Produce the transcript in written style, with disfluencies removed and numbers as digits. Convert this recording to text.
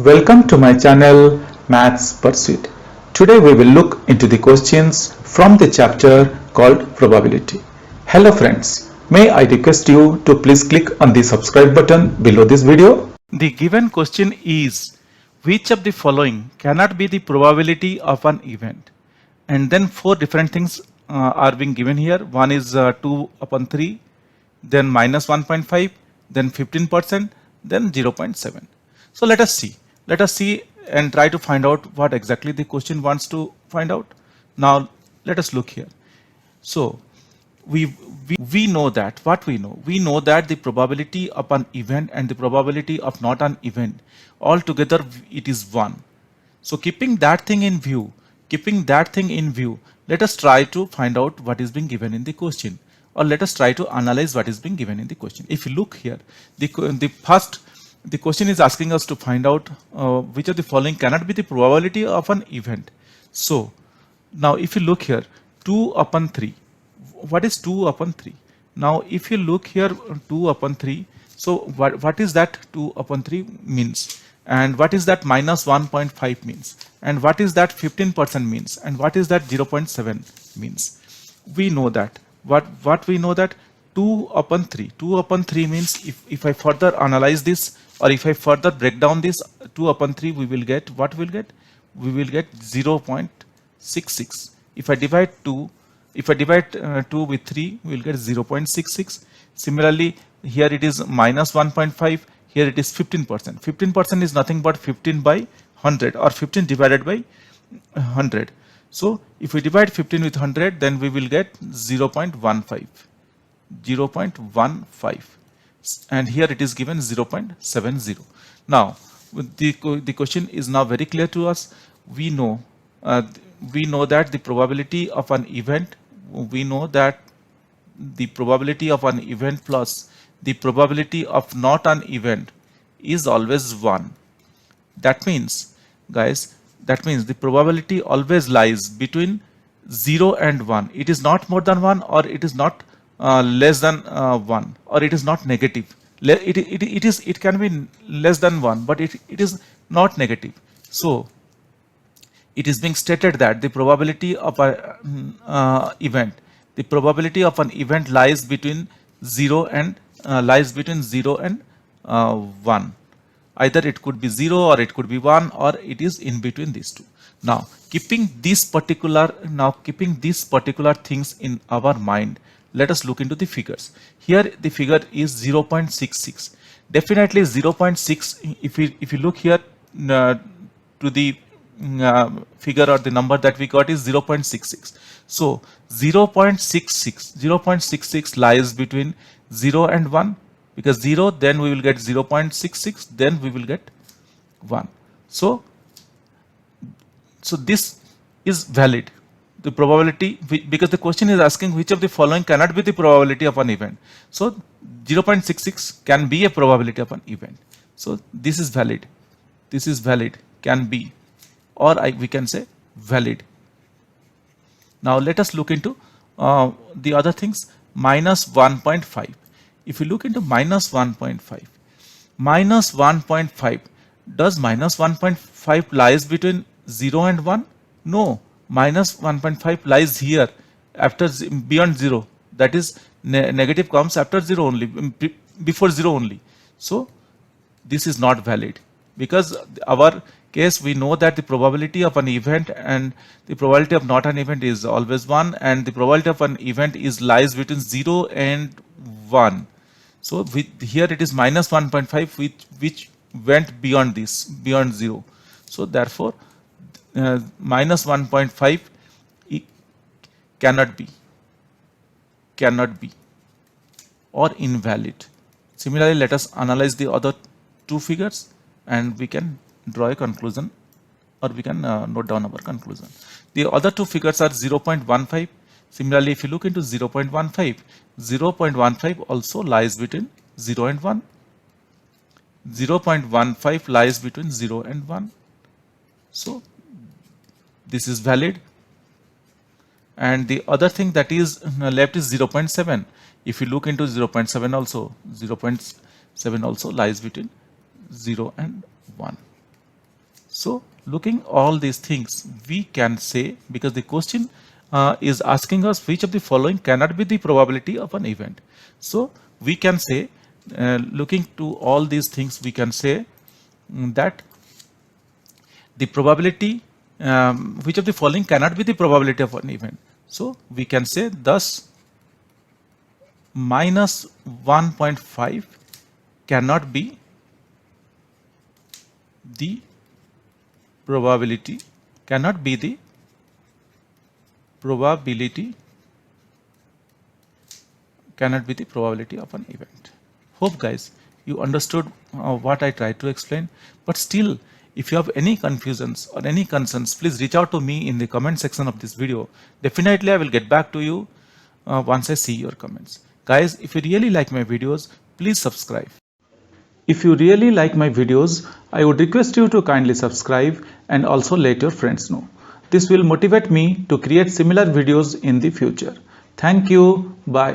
Welcome to my channel Maths Pursuit. Today we will look into the questions from the chapter called Probability. Hello friends, may I request you to please click on the subscribe button below this video. The given question is, which of the following cannot be the probability of an event? And then four different things are being given here. One is 2 upon 3, then minus 1.5, then 15%, then 0.7. So let us see and try to find out what exactly the question wants to find out. Now let us look here. So we know that we know that the probability of an event and the probability of not an event altogether it is 1. So keeping that thing in view, let us try to find out what is being given in the question, or let us try to analyze what is being given in the question. If you look here, the question is asking us to find out which of the following cannot be the probability of an event. So now if you look here, 2 upon 3. What is 2 upon 3? Now if you look here, 2 upon 3, so what is that 2 upon 3 means, and what is that minus 1.5 means, and what is that 15% means, and what is that 0.7 means? We know that what we know that 2 upon 3 means, if I further analyze this, or if I further break down this 2 upon 3, we will get what we will get 0.66. If I divide 2 with 3, we will get 0.66. Similarly, here it is minus 1.5, here it is 15%. 15% is nothing but 15 by 100, or 15 divided by 100. So if we divide 15 with 100, then we will get 0.15. And here it is given 0.70. Now the question is now very clear to us. We know that the probability of an event, plus the probability of not an event is always 1. That means, guys, the probability always lies between 0 and 1. It is not more than 1, or it is not less than 1, or it is not negative. It can be less than 1, but it is not negative. So it is being stated that the probability of an event lies between 0 and 1. Either it could be 0, or it could be 1, or it is in between these two. Now keeping these particular things in our mind, let us look into the figures. Here the figure is 0.66. Definitely 0.6. If you look here to the figure, or the number that we got is 0.66. So 0.66 lies between 0 and 1, because 0, then we will get 0.66, then we will get 1. So this is valid, the probability, because the question is asking which of the following cannot be the probability of an event. So 0.66 can be a probability of an event. So this is valid, can be, or we can say valid. Now let us look into the other things. Minus 1.5. If you look into minus 1.5, does minus 1.5 lies between 0 and 1? No, minus 1.5 lies here after beyond 0. That is, negative comes after 0 only, before 0 only. So this is not valid, because our case, we know that the probability of an event and the probability of not an event is always 1, and the probability of an event lies between 0 and 1. So here it is minus 1.5, which went beyond 0. So therefore minus 1.5 cannot be or invalid. Similarly, let us analyze the other two figures, and we can draw a conclusion, or we can note down our conclusion. The other two figures are 0.15. Similarly, if you look into 0.15 also lies between 0 and 1. 0.15 lies between 0 and 1. So this is valid. And the other thing that is left is 0.7. If you look into 0.7 also, 0.7 also lies between 0 and 1. So looking all these things, we can say, because the question is asking us which of the following cannot be the probability of an event. So we can say, looking to all these things, we can say that the probability, which of the following cannot be the probability of an event. So we can say thus minus 1.5 cannot be the probability, cannot be the probability, cannot be the probability of an event. Hope guys you understood what I tried to explain, but still if you have any confusions or any concerns, please reach out to me in the comment section of this video. Definitely I will get back to you once I see your comments. Guys, if you really like my videos, please subscribe. If you really like my videos, I would request you to kindly subscribe and also let your friends know. This will motivate me to create similar videos in the future. Thank you. Bye.